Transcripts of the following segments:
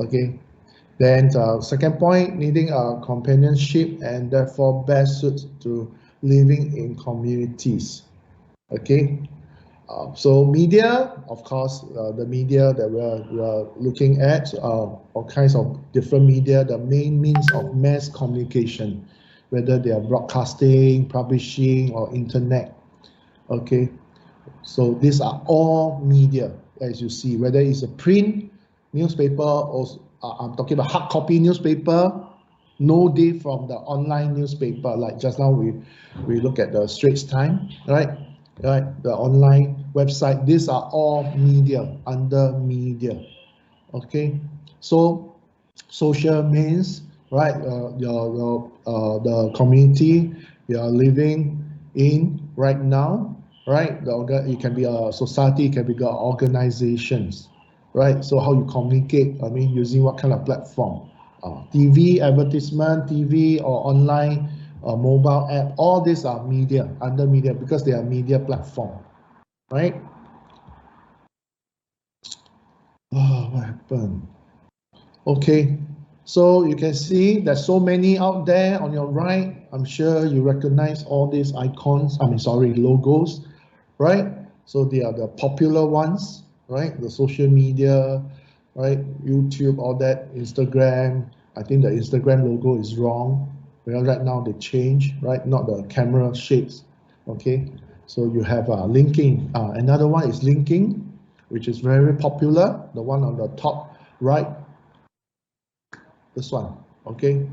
Okay. Then second point, needing a companionship and therefore best suited to living in communities. Okay. So media, of course, the media that we're looking at, all kinds of different media, the main means of mass communication, whether they are broadcasting, publishing, or internet. Okay. So these are all media, as you see, whether it's a print newspaper or I'm talking about hard copy newspaper, no different from the online newspaper. Like just now we look at the Straits Times, right? Right, the online website. These are all media under media. Okay, so social means, right? The community you are living in right now, right? It can be a society, it can be organizations, right? So how you communicate, I mean, using what kind of platform? TV, advertisement, TV or online, mobile app, all these are media, under media, because they are media platform, right? Oh, what happened? Okay, so you can see there's so many out there on your right. I'm sure you recognize all these icons, logos, right? So they are the popular ones, right? The social media, right? YouTube, all that, Instagram. I think the Instagram logo is wrong. Well, right now they change, right? Not the camera shapes, okay? So you have linking. Another one is linking, which is very popular. The one on the top right, this one, okay?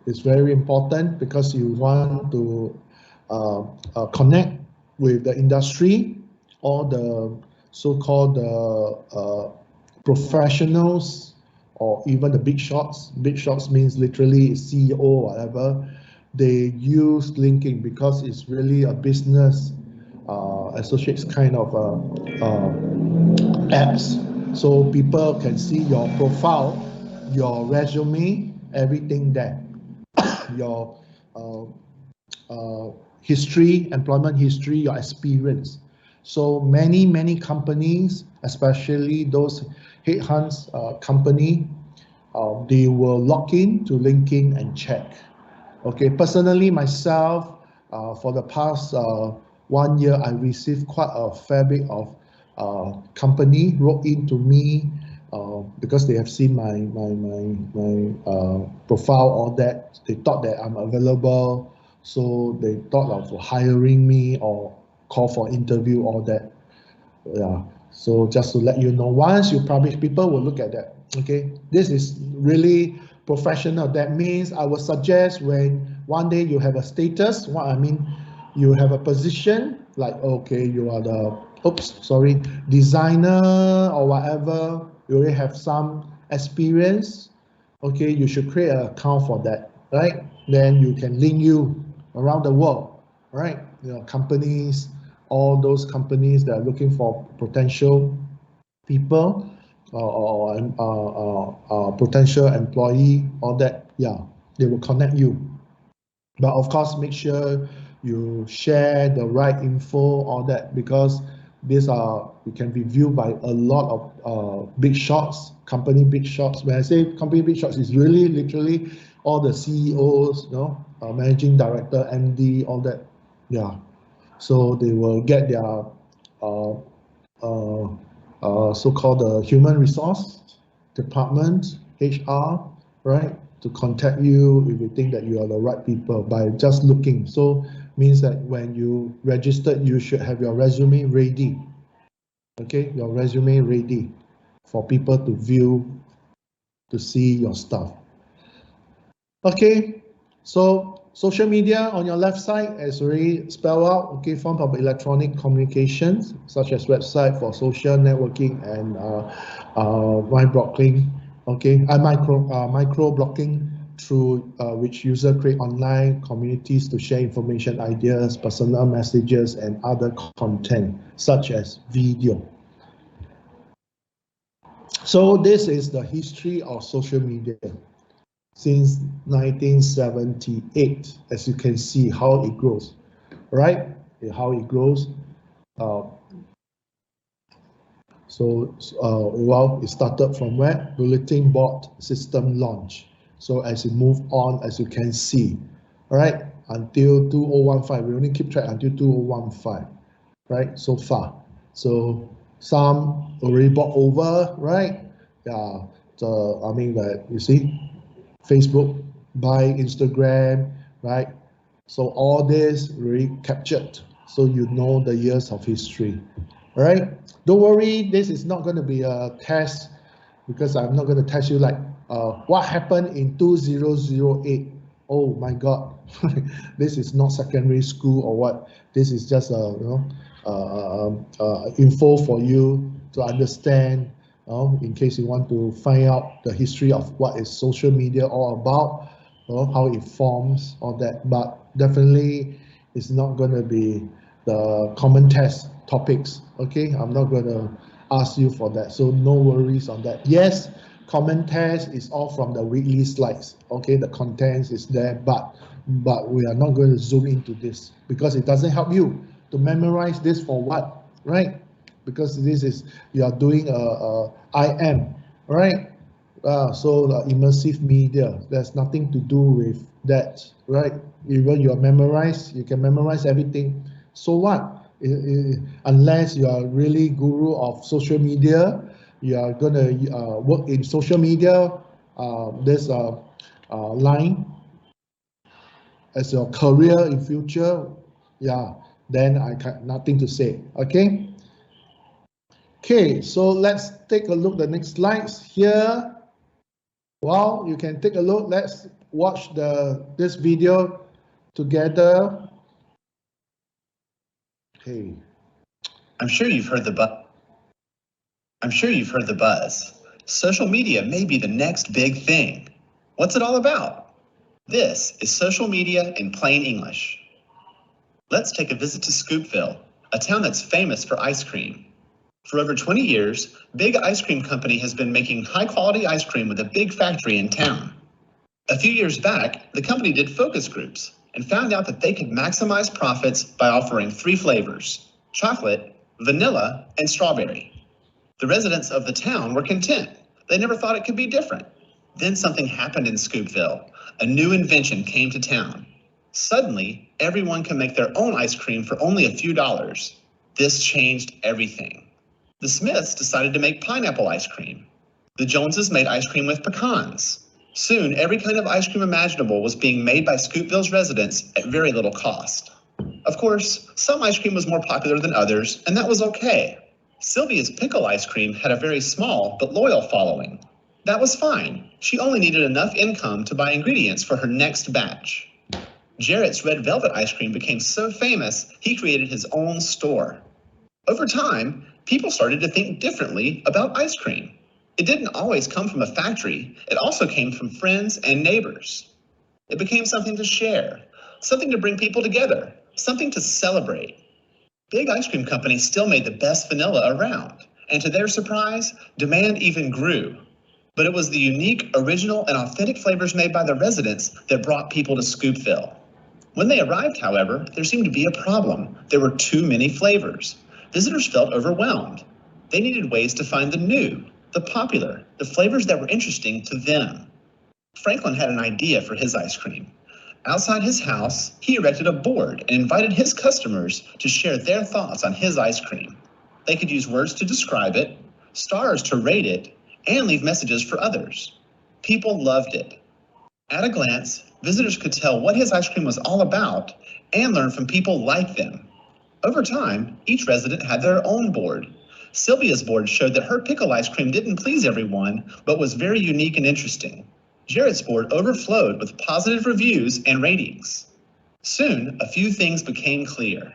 It's very important because you want to connect with the industry, all the so-called professionals, or even the big shots. Big shots means literally CEO or whatever. They use linking because it's really a business associates kind of apps. So people can see your profile, your resume, everything there. Your uh, history, employment history, your experience. So many companies, especially those headhunts company, they will log in to LinkedIn and check. Okay, personally myself, for the past 1 year, I received quite a fair bit of company wrote into me because they have seen my profile, all that. They thought that I'm available, so they thought of hiring me or call for interview, all that. Yeah. So just to let you know, once you publish, people will look at that. Okay, this is really professional. That means I will suggest when one day you have a status, what I mean, you have a position, like, okay, you are the designer or whatever, you already have some experience. Okay, you should create an account for that, right? Then you can link you around the world, right? Companies, all those companies that are looking for potential people or potential employee, all that, yeah, they will connect you. But of course, make sure you share the right info, all that, because these are, you can be viewed by a lot of big shots, company big shots. When I say company big shots, it's really literally all the CEOs, managing director, MD, all that. Yeah. So they will get their so-called human resource department, HR, right, to contact you if you think that you are the right people by just looking. So means that when you registered, you should have your resume ready. Okay, your resume ready for people to view, to see your stuff. Okay, so social media on your left side is already spelled out. Okay, form of electronic communications such as website for social networking and blocking. Okay, micro blocking through which user create online communities to share information, ideas, personal messages, and other content such as video. So this is the history of social media since 1978, as you can see how it grows, right? How it grows. So, well, it started from where? Bulletin board system launch. So as it moved on, as you can see, all right, until 2015, we only keep track until 2015, right, so far. So some already bought over, right? Yeah, I mean that you see, Facebook buy Instagram, right? So all this really captured, so you know the years of history. All right, don't worry, this is not going to be a test because I'm not going to test you like what happened in 2008. Oh my God, this is not secondary school or what. This is just info for you to understand. In case you want to find out the history of what is social media all about, how it forms, all that. But definitely, it's not going to be the common test topics. Okay, I'm not going to ask you for that, so no worries on that. Yes, common test is all from the weekly slides. Okay, the contents is there, but we are not going to zoom into this because it doesn't help you to memorize this for what, right? Because this is, you are doing a IM, right? So the immersive media, there's nothing to do with that, right? Even you are memorized, you can memorize everything. So what? Unless you are really guru of social media, you are gonna work in social media. There's a line as your career in future. Yeah, then I got nothing to say. Okay. Okay, so let's take a look at the next slides here. Well, you can take a look. Let's watch this video together. Okay. I'm sure you've heard the buzz. Social media may be the next big thing. What's it all about? This is social media in plain English. Let's take a visit to Scoopville, a town that's famous for ice cream. For over 20 years, Big Ice Cream Company has been making high-quality ice cream with a big factory in town. A few years back, the company did focus groups and found out that they could maximize profits by offering 3 flavors: chocolate, vanilla, and strawberry. The residents of the town were content. They never thought it could be different. Then something happened in Scoopville. A new invention came to town. Suddenly, everyone can make their own ice cream for only a few dollars. This changed everything. The Smiths decided to make pineapple ice cream. The Joneses made ice cream with pecans. Soon, every kind of ice cream imaginable was being made by Scoopville's residents at very little cost. Of course, some ice cream was more popular than others, and that was okay. Sylvia's pickle ice cream had a very small but loyal following. That was fine. She only needed enough income to buy ingredients for her next batch. Jarrett's red velvet ice cream became so famous, he created his own store. Over time, people started to think differently about ice cream. It didn't always come from a factory. It also came from friends and neighbors. It became something to share, something to bring people together, something to celebrate. Big Ice Cream Company still made the best vanilla around, and to their surprise, demand even grew. But it was the unique, original, and authentic flavors made by the residents that brought people to Scoopville. When they arrived, however, there seemed to be a problem. There were too many flavors. Visitors felt overwhelmed. They needed ways to find the new, the popular, the flavors that were interesting to them. Franklin had an idea for his ice cream. Outside his house, he erected a board and invited his customers to share their thoughts on his ice cream. They could use words to describe it, stars to rate it, and leave messages for others. People loved it. At a glance, visitors could tell what his ice cream was all about and learn from people like them. Over time, each resident had their own board. Sylvia's board showed that her pickle ice cream didn't please everyone, but was very unique and interesting. Jarrett's board overflowed with positive reviews and ratings. Soon, a few things became clear.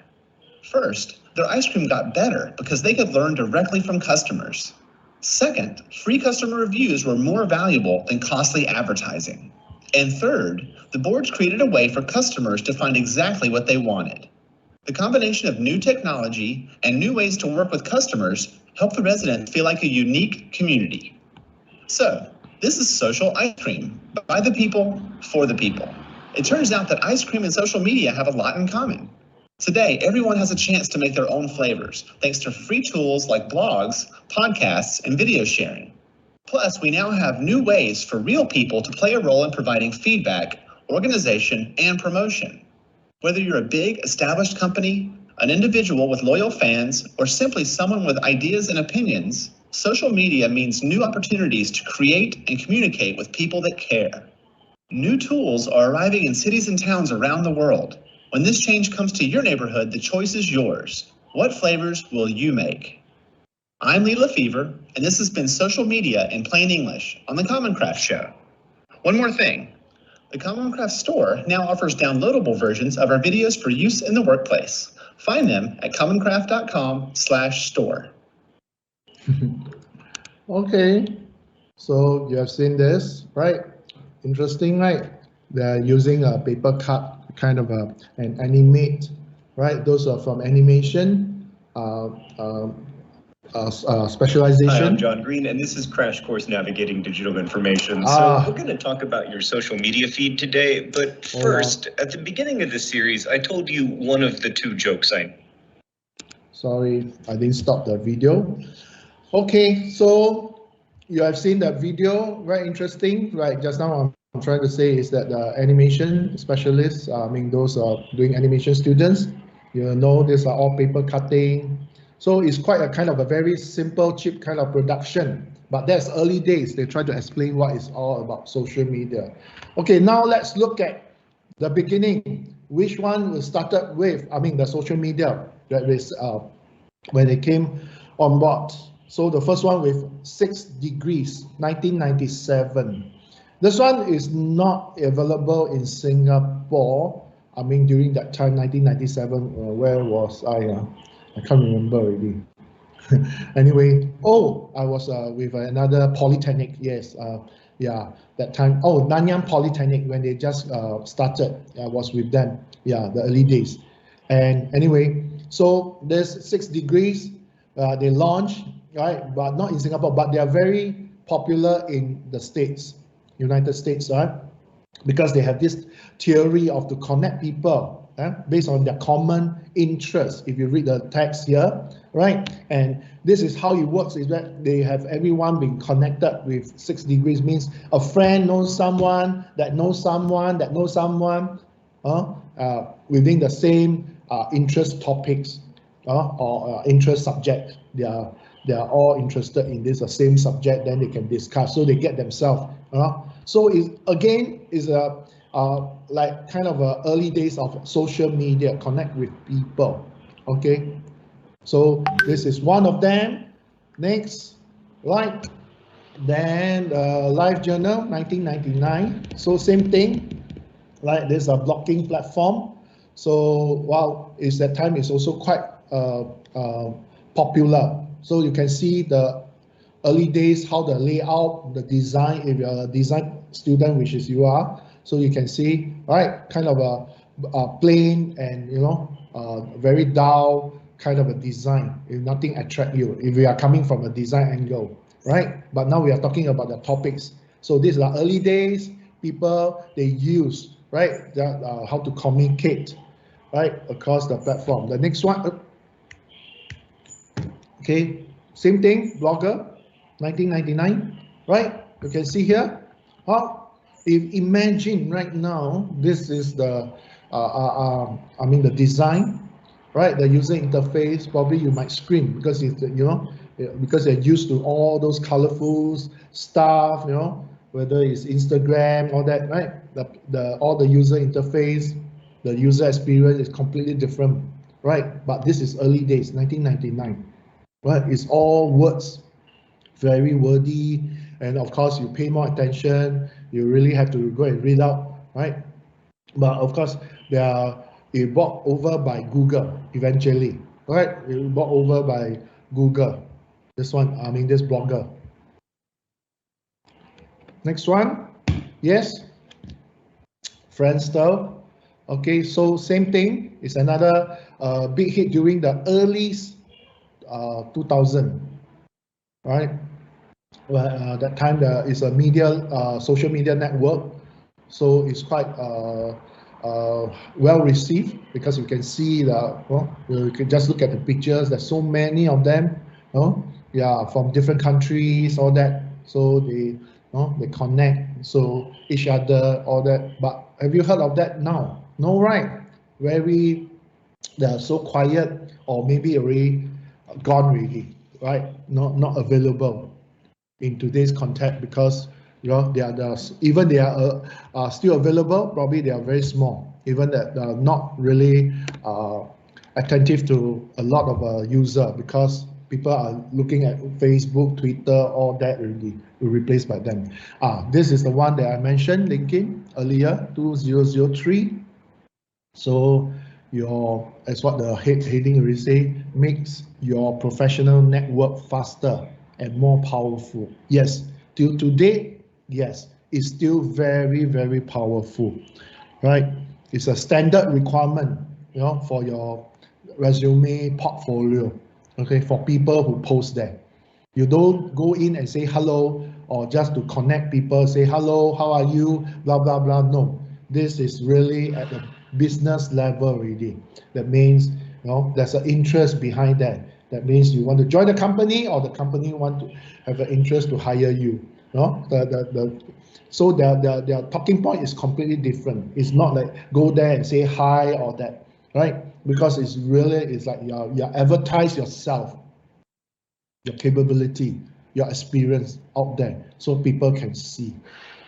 First, their ice cream got better because they could learn directly from customers. Second, free customer reviews were more valuable than costly advertising. And third, the boards created a way for customers to find exactly what they wanted. The combination of new technology and new ways to work with customers helped the residents feel like a unique community. So, this is social ice cream, by the people, for the people. It turns out that ice cream and social media have a lot in common. Today, everyone has a chance to make their own flavors, thanks to free tools like blogs, podcasts, and video sharing. Plus, we now have new ways for real people to play a role in providing feedback, organization, and promotion. Whether you're a big, established company, an individual with loyal fans, or simply someone with ideas and opinions, social media means new opportunities to create and communicate with people that care. New tools are arriving in cities and towns around the world. When this change comes to your neighborhood, the choice is yours. What flavors will you make? I'm Lee Lefevre, and this has been Social Media in Plain English on the Common Craft Show. One more thing. The Common Craft store now offers downloadable versions of our videos for use in the workplace. Find them at commoncraft.com/store. Okay, so you have seen this, right? Interesting, right? They're using a paper cut, kind of an animate, right? Those are from animation, specialization. Hi, I'm John Green, and this is Crash Course Navigating Digital Information. So we're going to talk about your social media feed today, but first, at the beginning of the series, I told you one of the two jokes Sorry, I didn't stop the video. Okay, so you have seen that video, very interesting, right? Just now I'm trying to say is that the animation specialists, I mean those doing animation students, you know, these are all paper cutting. So it's quite a kind of a very simple, cheap kind of production. But that's early days. They try to explain what it's all about social media. Okay, now let's look at the beginning. Which one was started with? I mean, the social media that is when they came on board. So the first one with 6 degrees, 1997. This one is not available in Singapore. I mean, during that time, 1997, where was I? I can't remember already. Anyway, I was with another polytechnic. Yes, yeah, that time. Oh, Nanyang Polytechnic, when they just started, I was with them. Yeah, the early days. And anyway, so there's 6 degrees. They launched, right? But not in Singapore, but they are very popular in the States, United States, right? Because they have this theory of to connect people based on their common interest. If you read the text here, right? And this is how it works, is that they have everyone being connected with 6 degrees, means a friend knows someone that knows someone that knows someone within the same interest topics or interest subject. They are all interested in this same subject, then they can discuss, so they get themselves. So it again is a like kind of early days of social media, connect with people. Okay, so this is one of them. Next, right, then Live Journal 1999. So same thing, like there's a blogging platform. So while it's that time, it's also quite popular. So you can see the early days, how the layout, the design, if you're a design student, which is you are, so you can see, right, kind of a plain and, you know, very dull kind of a design, if nothing attract you, if we are coming from a design angle, right? But now we are talking about the topics. So these are early days, people, they use, right, that, how to communicate, right, across the platform. The next one, okay, same thing, Blogger, 1999, right? You can see here. If imagine right now, this is the, I mean the design, right? The user interface. Probably you might scream because it's, you know, because they're used to all those colorful stuff, you know, whether it's Instagram, all that, right? All the user interface, the user experience is completely different, right? But this is early days, 1999, right? It's all words, very wordy, and of course you pay more attention, you really have to go and read out, right? But of course it bought over by Google eventually, right? It bought over by Google. This one, I mean this Blogger. Next one, yes, Friendster. Okay, so same thing. It's another big hit during the early 2000, right? Well, that time there is a media, social media network, so it's quite well received, because you can see that, well, you can just look at the pictures. There's so many of them, yeah, from different countries, all that. So they connect, so each other, all that. But have you heard of that now? No, right? Very, they are so quiet, or maybe already gone already, right? Not available in today's context, because they are even they are still available. Probably they are very small, even that they are not really attentive to a lot of user, because people are looking at Facebook, Twitter, all that already replaced by them. This is the one that I mentioned, LinkedIn, earlier, 2003. So as what the heading already say, makes your professional network faster and more powerful. Yes, till today, yes, it's still very, very powerful, right? It's a standard requirement, for your resume portfolio, okay, for people who post there. You don't go in and say hello, or just to connect people, say hello, how are you, blah, blah, blah. No, this is really at the business level already. That means, there's an interest behind that. That means you want to join the company, or the company want to have an interest to hire you. So their talking point is completely different. It's not like go there and say hi or that, right? Because it's like you advertise yourself, your capability, your experience out there, so people can see,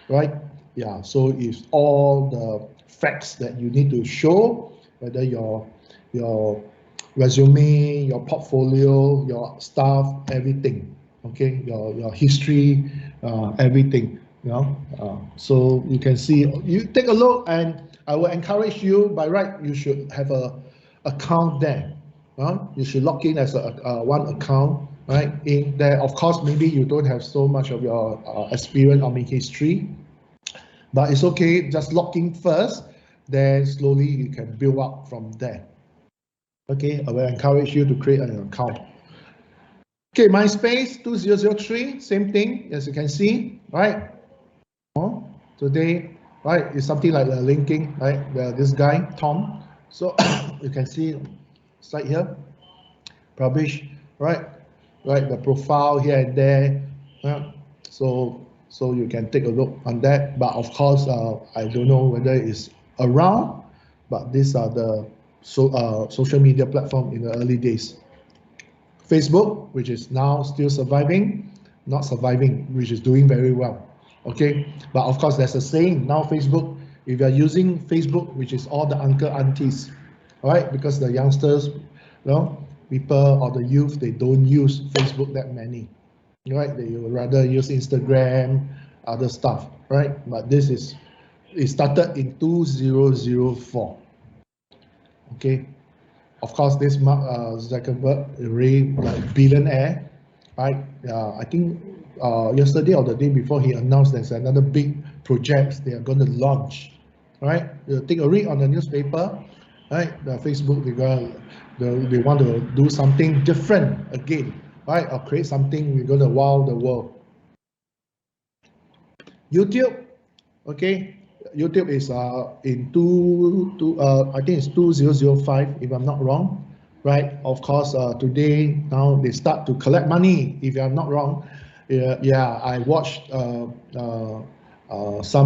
right? Yeah, so it's all the facts that you need to show, whether your resume, your portfolio, your stuff, everything, okay, your history, everything, so you can see, you take a look, and I will encourage you, by right, you should have a account there. You should log in as a one account, right? In there, of course, maybe you don't have so much of your experience or history, but it's okay. Just log in first, then slowly you can build up from there. Okay, I will encourage you to create an account. Okay, MySpace 2003, same thing as you can see, right? Today, right, it's something like the linking, right? This guy Tom. So you can see it's right here, publish, right? The profile here and there. So you can take a look on that. But of course, I don't know whether it's around, but these are the social media platform in the early days. Facebook, which is now still surviving, not surviving, which is doing very well. Okay, but of course, there's a saying now, Facebook, if you're using Facebook, which is all the uncle aunties, all right, because the youngsters, people or the youth, they don't use Facebook that many, right? They would rather use Instagram, other stuff, right? But it started in 2004. Okay, of course, this Mark Zuckerberg, really like billionaire, right? I think yesterday or the day before, he announced there's another big project they are going to launch, right? You take a read on the newspaper, right? The Facebook, they want to do something different again, right? Or create something, we're going to wow the world. YouTube, okay? YouTube is in I think it's 2005, if I'm not wrong, right? Of course, today now they start to collect money, if I'm not wrong. Yeah, I watched some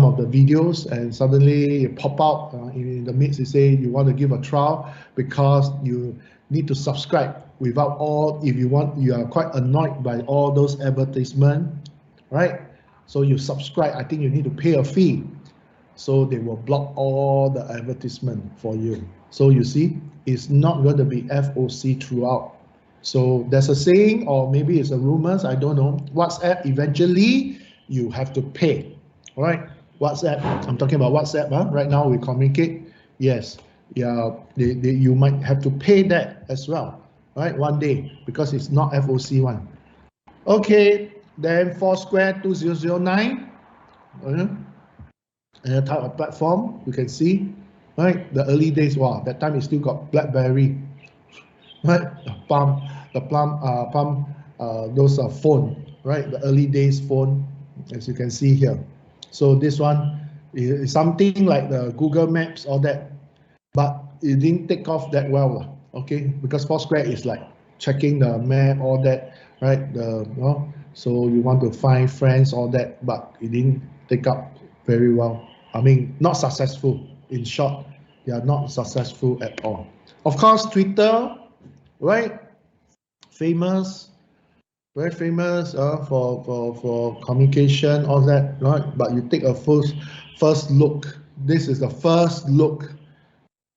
of the videos, and suddenly it pop out in the midst. They say you want to give a trial because you need to subscribe without all. If you want, you are quite annoyed by all those advertisements, right? So you subscribe. I think you need to pay a fee. So they will block all the advertisement for you. So you see, it's not going to be FOC throughout. So there's a saying, or maybe it's a rumors, I don't know. WhatsApp, eventually you have to pay. All right, WhatsApp, I'm talking about WhatsApp. Right now we communicate. Yes, yeah, you might have to pay that as well, right? One day, because it's not FOC one. Okay, then Foursquare 2009. And type of platform, you can see, right? The early days, wow, that time it still got BlackBerry, right? Those are phone, right? The early days phone, as you can see here. So this one, It's something like the Google Maps, all that, but it didn't take off that well, okay? Because Foursquare is like checking the map, all that, right? So you want to find friends, all that, but it didn't take up very well. I mean, not successful. In short, they are not successful at all. Of course, Twitter, right? Famous, very famous for communication, all that, right? But you take a first look. This is the first look.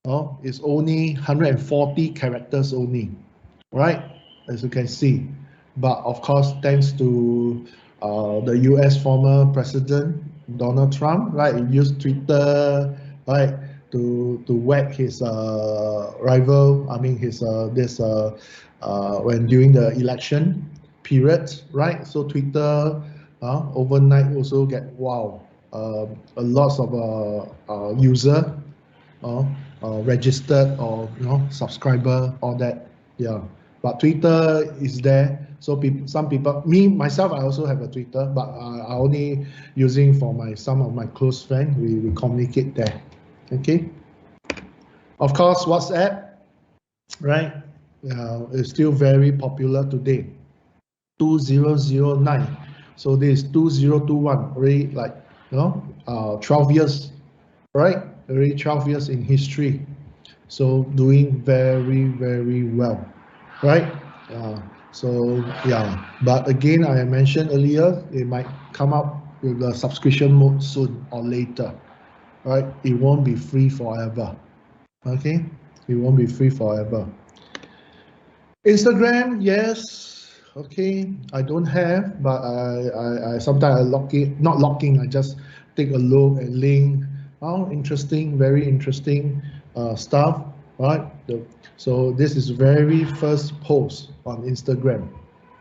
Oh, it's only 140 characters only, right? As you can see. But of course, thanks to the US former president Donald Trump, right? He used Twitter, right, to whack his rival. I mean, his when during the election period, right? So Twitter overnight also get a lot of user registered or subscriber, all that. Yeah, but Twitter is there, so some people, me myself, I also have a Twitter, but I only using for some of my close friends. We communicate there. Okay, of course WhatsApp, right? Is still very popular today. 2009, so this is 2021, already like 12 years, right? Already 12 years in history. So doing very, very well, right? So yeah, but again, I mentioned earlier, it might come up with the subscription mode soon or later, right? It won't be free forever, okay? It won't be free forever. Instagram, yes, okay. I don't have, but I sometimes I not locking. I just take a look and link. Oh, interesting, very interesting stuff, right? So this is very first post on Instagram,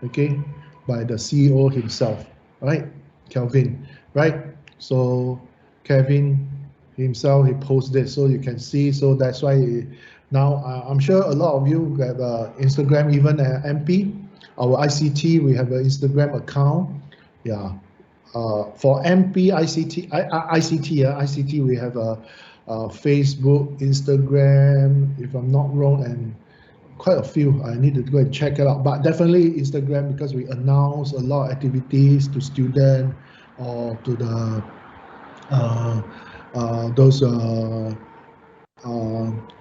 okay, by the CEO himself, right, Kelvin, right? So Kevin himself, he posts this, so you can see. So that's why now I'm sure a lot of you have Instagram, even MP, our ICT, we have an Instagram account. Yeah, for MP ICT, we have a Facebook, Instagram, if I'm not wrong, and quite a few. I need to go and check it out, but definitely Instagram, because we announce a lot of activities to students or to the those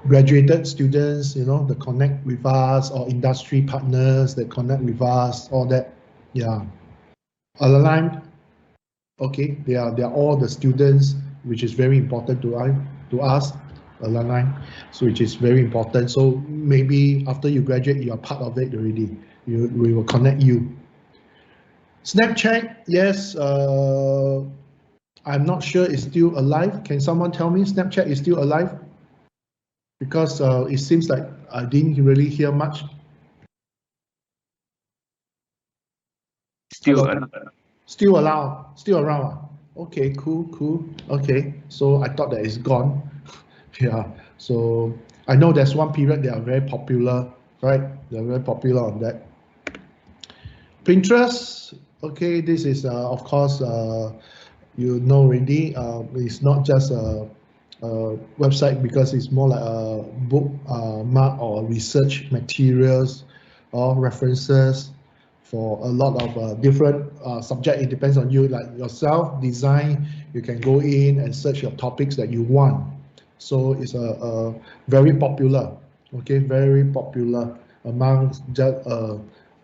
graduated students, that connect with us, or industry partners that connect with us, all that. Yeah, aligned. Okay, they are all the students, which is very important to us, alumni, so which is very important. So maybe after you graduate, you are part of it already. We will connect you. Snapchat, yes. I'm not sure it's still alive. Can someone tell me Snapchat is still alive? Because it seems like I didn't really hear much. Still around. Okay, cool. Okay, so I thought that it's gone. Yeah, so I know there's one period they are very popular, right? They're very popular on that. Pinterest, okay, this is of course you know already. It's not just a website, because it's more like a book mark or research materials or references for a lot of different subject. It depends on you, like yourself, design. You can go in and search your topics that you want. So it's a very popular, okay, very popular among just a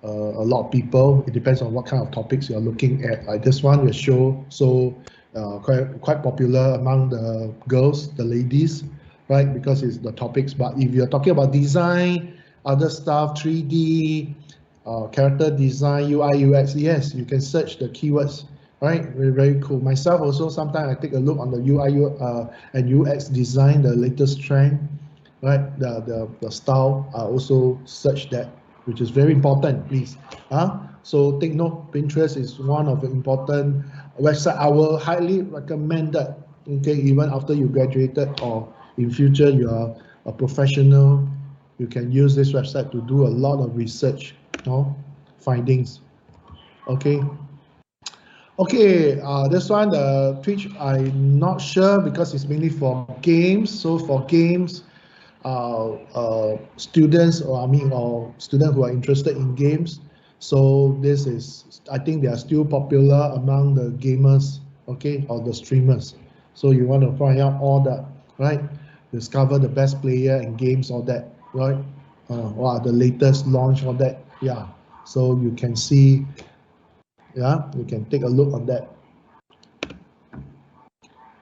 lot of people. It depends on what kind of topics you're looking at. Like this one will show, so quite popular among the girls, the ladies, right? Because it's the topics. But if you're talking about design, other stuff, 3D, character design, UI, UX, yes, you can search the keywords, right? Very, very cool. Myself also, sometimes I take a look on the UI and UX design, the latest trend, right? The style, I also search that, which is very important, please. So take note, Pinterest is one of the important website. I will highly recommend that, okay, even after you graduated or in future you are a professional, you can use this website to do a lot of research, findings. Okay. Okay, this one, the Twitch, I'm not sure because it's mainly for games. So for games, students, or students who are interested in games. So this is, I think they are still popular among the gamers, okay, or the streamers. So you want to find out all that, right? Discover the best player in games, all that, right? What are the latest launch, all that, yeah. So you can see, yeah, you can take a look on that.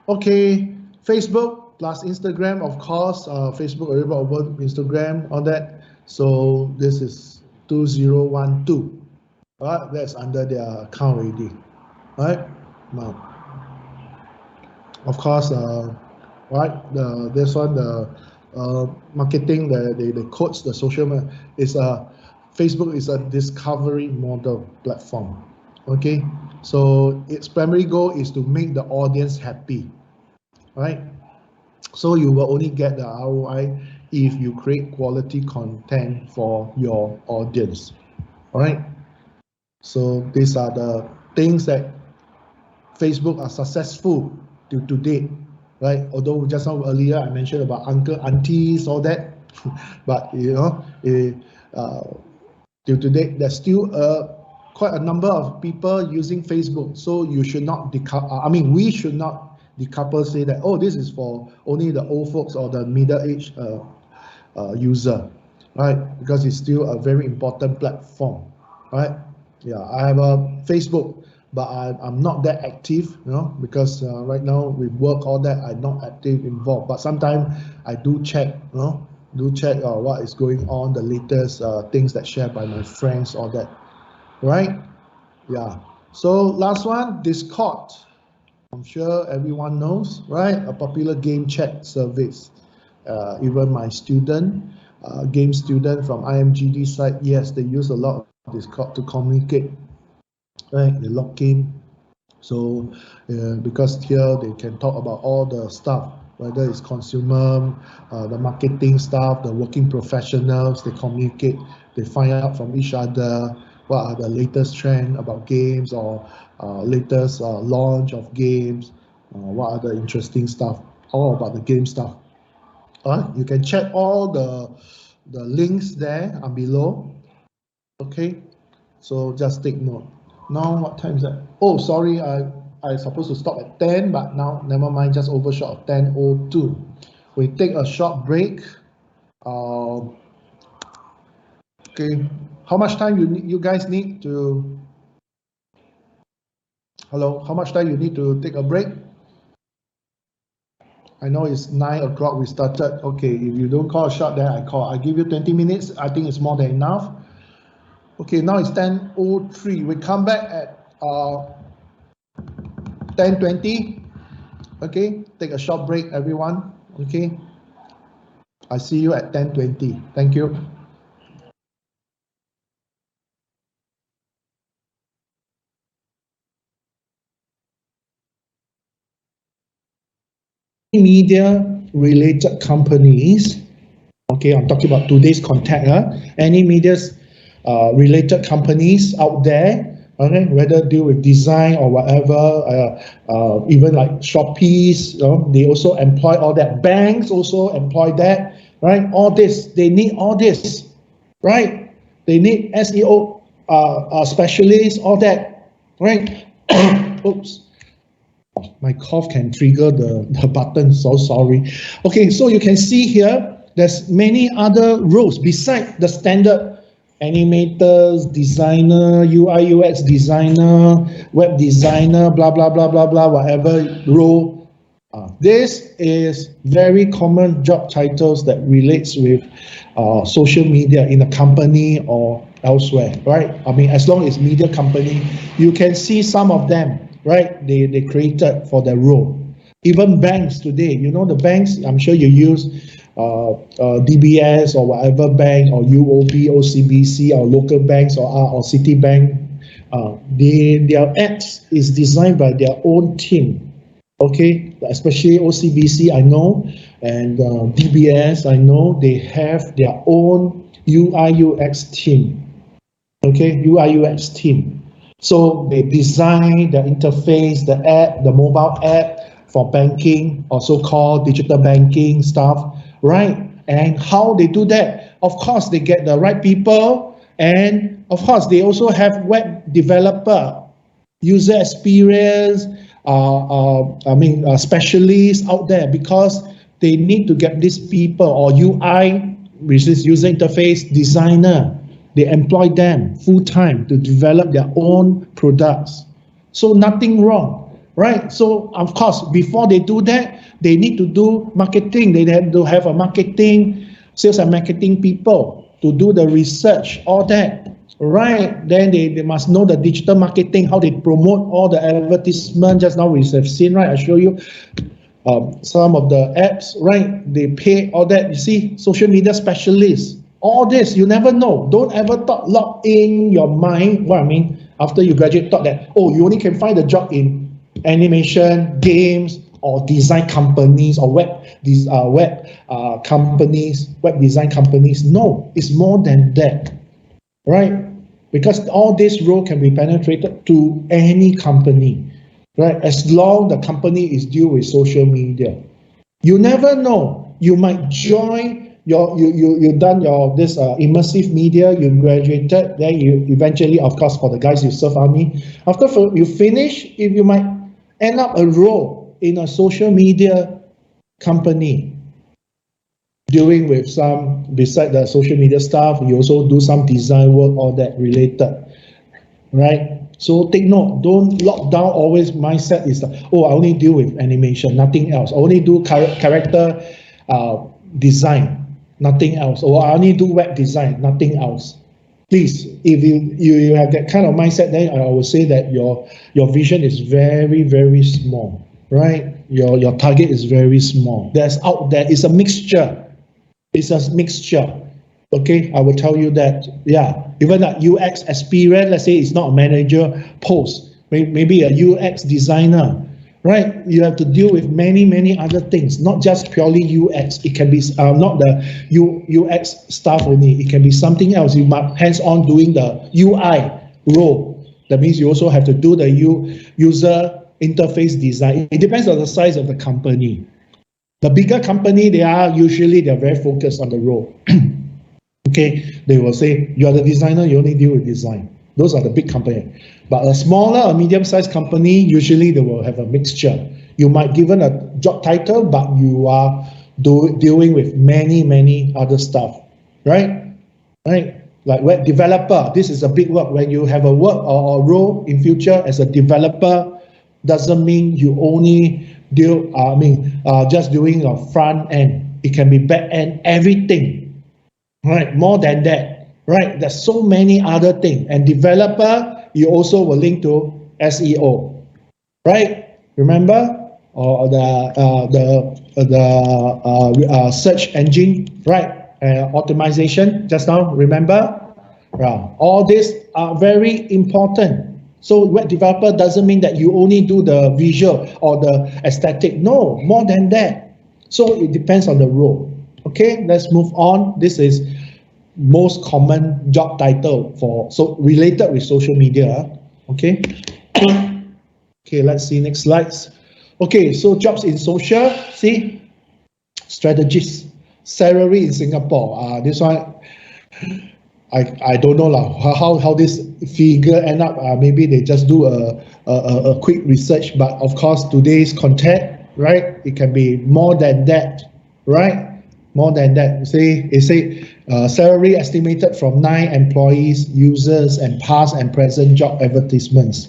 Okay, Facebook plus Instagram, of course. Facebook over Instagram, all that. So this is 2012. Right, that's under their account already. Right now, of course, right. This one, the marketing, the codes, the social media is a Facebook is a discovery model platform. Okay, so its primary goal is to make the audience happy, right? So you will only get the ROI if you create quality content for your audience. All right. So these are the things that Facebook are successful to date, right? Although just now earlier I mentioned about uncle, aunties, all that, but till today there's still quite a number of people using Facebook. So you should not we should not decouple, say that, oh, this is for only the old folks or the middle-aged user, right? Because it's still a very important platform, right? Yeah, I have a Facebook, but I'm not that active, because right now with work, all that, I'm not active involved. But sometimes I do check, what is going on, the latest things that shared by my friends, all that, right? Yeah. So last one, Discord. I'm sure everyone knows, right? A popular game chat service. Even my game student from IMGD side, yes, they use a lot of Discord to communicate, right? They log in. So because here they can talk about all the stuff, whether it's consumer, the marketing stuff, the working professionals, they communicate, they find out from each other what are the latest trend about games or latest launch of games, what are the interesting stuff, all about the game stuff. You can check all the links there are below. Okay, so just take note. Now what time is that? Oh, sorry, I supposed to stop at 10, but now never mind, just overshot of 10:02. We take a short break. Okay, how much time you guys need to? Hello, how much time you need to take a break? I know it's 9 o'clock. We started. Okay, if you don't call a shot, then I call. I give you 20 minutes. I think it's more than enough. Okay, now it's 10:03. We come back at 10:20. Okay, take a short break, everyone. Okay, I see you at 10:20. Thank you. Media related companies. Okay, I'm talking about today's contact. Any media's related companies out there. Okay, whether deal with design or whatever, even like Shopee's, they also employ all that. Banks also employ that, right? All this, they need all this, right? They need SEO specialists, all that, right? Oops. My cough can trigger the button, so sorry. Okay, so you can see here, there's many other roles beside the standard animators, designer, UI UX designer, web designer, blah blah blah blah blah, whatever role. This is very common job titles that relates with social media in a company or elsewhere, right? I mean, as long as media company, you can see some of them, right? They created for their role. Even banks today, the banks, I'm sure you use DBS or whatever bank, or UOB, OCBC, or local banks, or Citibank. Their ads is designed by their own team. Okay, especially OCBC, I know, and DBS, I know they have their own UI UX team. Okay, UI UX team. So they design the interface, the app, the mobile app for banking, or so-called digital banking stuff, right? And how they do that? Of course, they get the right people, and of course, they also have web developer, user experience, specialists out there, because they need to get these people, or UI, which is user interface designer. They employ them full time to develop their own products. So nothing wrong, right? So of course, before they do that, they need to do marketing. They have to have a marketing, sales and marketing people to do the research, all that, right? Then they must know the digital marketing, how they promote all the advertisement. Just now we have seen, right? I show you some of the apps, right? They pay all that. You see, social media specialists, all this, you never know. Don't ever lock in your mind, what I mean, after you graduate, thought that, oh, you only can find a job in animation, games, or design companies, or web companies, web design companies. No, it's more than that, right? Because all this role can be penetrated to any company, right? As long the company is deal with social media. You never know. You might join you done your this immersive media, you graduated, then you eventually, of course, for the guys you serve army, after you finish, if you might end up a role in a social media company, dealing with some, beside the social media stuff, you also do some design work, all that related, right? So take note, don't lock down always mindset is like, oh, I only deal with animation, nothing else. I only do character design, nothing else. Or I only do web design, nothing else. Please, if you have that kind of mindset, then I would say that your vision is very, very small, right? Your target is very small. There's out there, it's a mixture. It's a mixture. Okay, I will tell you that. Yeah, even that UX experience, let's say it's not a manager post, maybe a UX designer, right? You have to deal with many other things, not just purely UX. It can be not the UX stuff only. It can be something else. You might hands-on doing the UI role. That means you also have to do the user interface design. It depends on the size of the company. The bigger company, they're very focused on the role. Okay, they will say, you're the designer, you only deal with design. Those are the big companies. But a smaller or medium-sized company, usually they will have a mixture. You might given a job title, but you are dealing with many other stuff, right? Right? Like web developer, this is a big work. When you have a work or a role in future as a developer, doesn't mean you only just doing a front end. It can be back end, everything. Right, more than that, right? There's so many other things. And developer, you also will link to SEO, right? Remember, or the search engine, right? Optimization. Just now, remember, all these are very important. So web developer doesn't mean that you only do the visual or the aesthetic. No, more than that. So it depends on the role. Okay, let's move on. This is most common job title related with social media. Okay. Okay, let's see next slides. Okay, so jobs in social. See, strategist, salary in Singapore. This one, I don't know how this figure end up. Maybe they just do a quick research. But of course, today's content, right? It can be more than that, right? More than that. It say salary estimated from 9 employees, users, and past and present job advertisements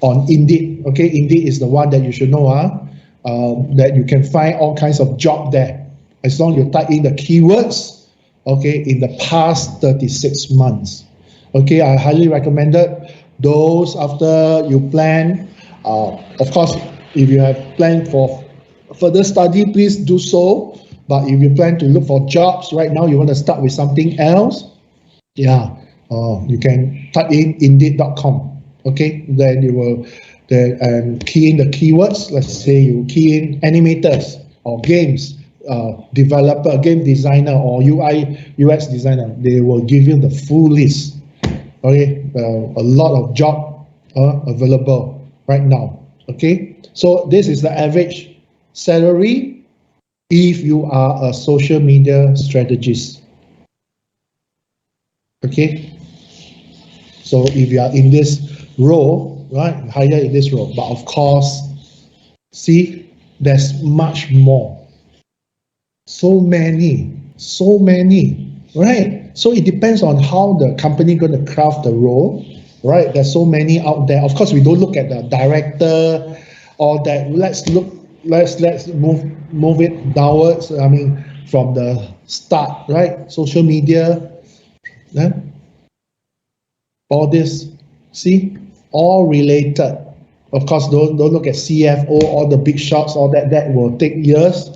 on Indeed. Okay, Indeed is the one that you should know. That you can find all kinds of job there, as long as you type in the keywords. Okay, in the past 36 months. Okay, I highly recommend it. Those after you plan, of course, if you have planned for further study, please do so. But if you plan to look for jobs right now, you want to start with something else, you can type in Indeed.com. Okay, then you will key in the keywords. Let's say you key in animators or games developer, game designer, or UI UX designer. They will give you the full list. Okay, a lot of job available right now. Okay, so this is the average salary if you are a social media strategist. Okay, so if you are in this role, right, higher in this role, but of course, see, there's much more. So many, right? So it depends on how the company going to craft the role, right? There's so many out there. Of course, we don't look at the director or that. Let's move it downwards. I mean, from the start, right? Social media, yeah? All this, see, all related. Of course, don't look at CFO, all the big shots, all that. That will take years,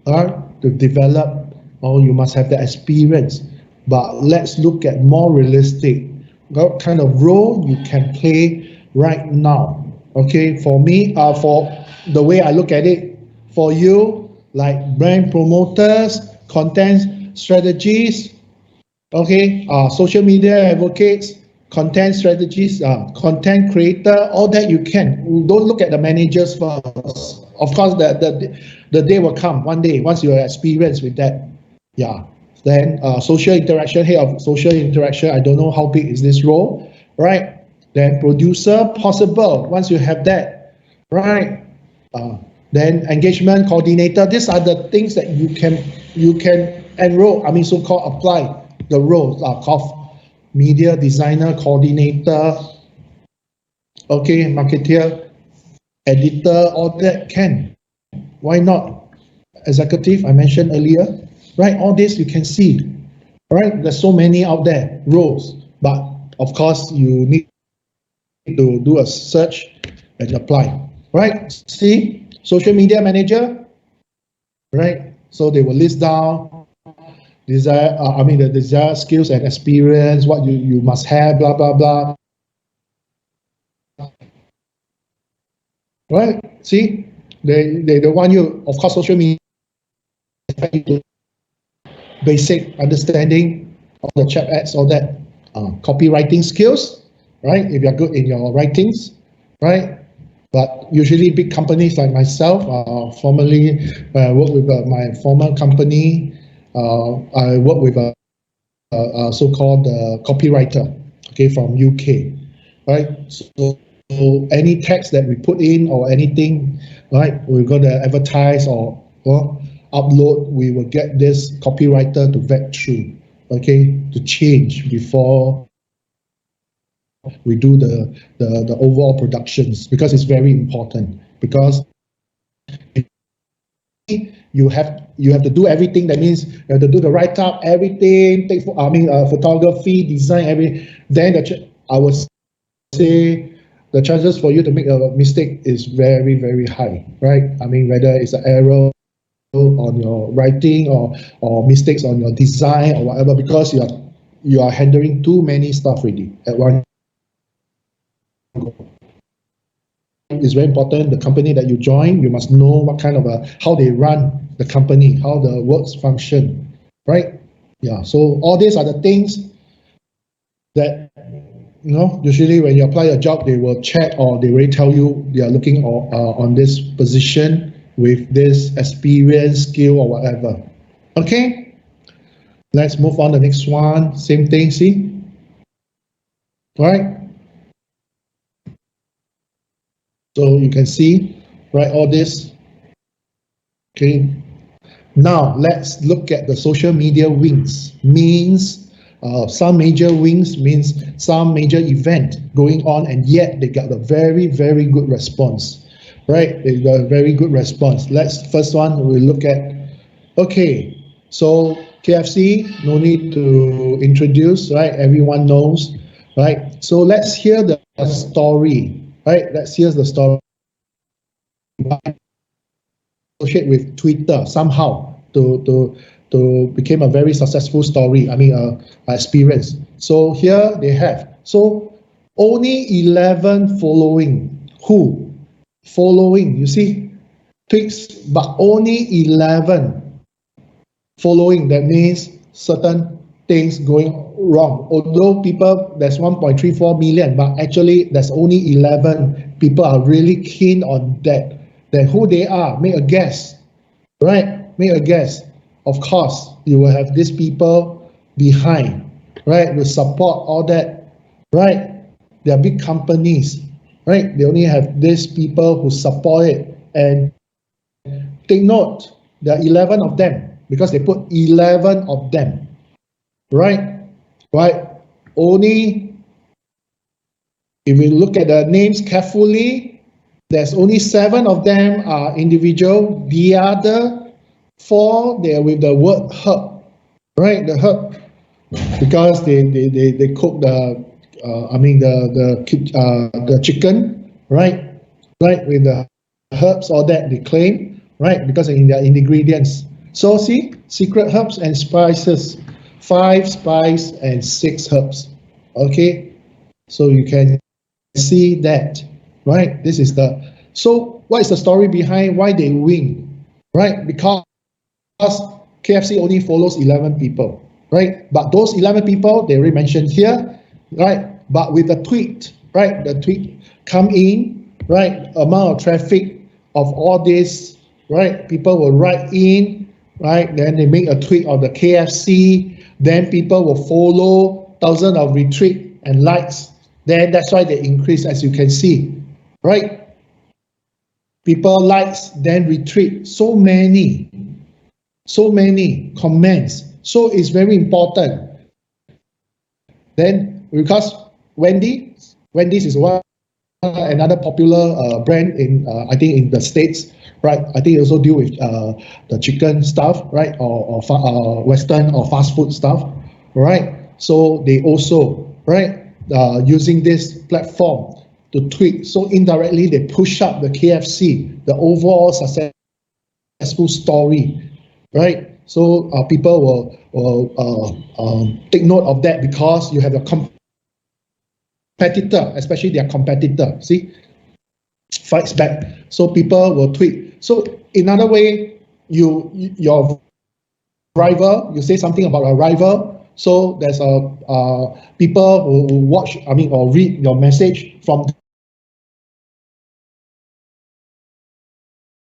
to develop, or you must have the experience. But let's look at more realistic, what kind of role you can play right now. Okay, for me, for the way I look at it, for you, like brand promoters, content strategies, okay, social media advocates, content strategies, content creator, all that you can. Don't look at the managers first. Of course, the day will come one day once you are experienced with that. Yeah. Then social interaction, head of social interaction. I don't know how big is this role, right? Then producer, possible once you have that, right? Then engagement coordinator. These are the things that you can enroll. I mean, so-called apply the roles of media designer, coordinator, okay, marketer, editor, all that can. Why not? Executive, I mentioned earlier, right? All this you can see, right? There's so many out there, roles, but of course you need to do a search and apply, right? See, social media manager, right? So they will list down the desired skills and experience, what you must have, blah blah blah. Right? See, they want you, of course, social media, basic understanding of the chat ads, all that, copywriting skills, right? If you're good in your writings, right? But usually big companies like myself, formerly work with my former company, I work with a so-called copywriter, okay, from UK, right? So any text that we put in or anything, right, we're going to advertise or upload, we will get this copywriter to vet through, okay, to change before we do the overall productions, because it's very important, because you have to do everything. That means you have to do the write up, everything, photography, design, then I would say the chances for you to make a mistake is very, very high, right? I mean, whether it's an error on your writing or mistakes on your design or whatever, because you are handling too many stuff already at one go. It's very important. The company that you join, you must know what kind of how they run the company, how the works function, right? Yeah. So all these are the things that usually when you apply a job, they will check or they will tell you they are looking on this position with this experience, skill, or whatever. Okay. Let's move on to the next one. Same thing. See, right? So you can see, right? All this. Okay. Now let's look at the social media wings. Means some major wings means some major event going on, and yet they got a very, very good response, right? They got a very good response. First one we look at. Okay, so KFC, no need to introduce, right? Everyone knows, right? So let's hear the story, right? Let's hear the story. Associate with Twitter somehow to become a very successful story. I mean, experience. So here they have. So only 11 following. Who? Following, you see? Tweets, but only 11 following. That means certain things going wrong. Although people, there's 1.34 million, but actually there's only 11 people are really keen on that. Then who they are, make a guess, right? Make a guess. Of course, you will have these people behind, right? Will support all that, right? They are big companies, right? They only have these people who support it. And take note, there are 11 of them because they put 11 of them, right? Right? Only, if we look at the names carefully, there's only 7 of them are individual. The other 4, they are with the word herb, right? The herb, because they cook the, the chicken, right? Right, with the herbs, all that they claim, right? Because in their ingredients. So see, secret herbs and spices, 5 spice and 6 herbs. Okay, so you can see that, right? This is the, so what is the story behind why they win, right? Because KFC only follows 11 people, right? But those 11 people, they already mentioned here, right? But with the tweet, right? The tweet come in, right? Amount of traffic of all this, right? People will write in, right? Then they make a tweet of the KFC. Then people will follow, thousands of retweet and likes. Then that's why they increase, as you can see, right? People likes, then retweet. So many comments. So it's very important. Then because Wendy's is one another popular brand in I think in the States, right? I think they also deal with the chicken stuff, right? Or Western or fast food stuff, right? So they also, right, using this platform to tweet. So indirectly they push up the KFC, the overall successful story, right? So people will take note of that because you have a competitor, especially their competitor, see, fights back. So people will tweet. So in other way, your rival, you say something about a rival. So there's people who watch, or read your message from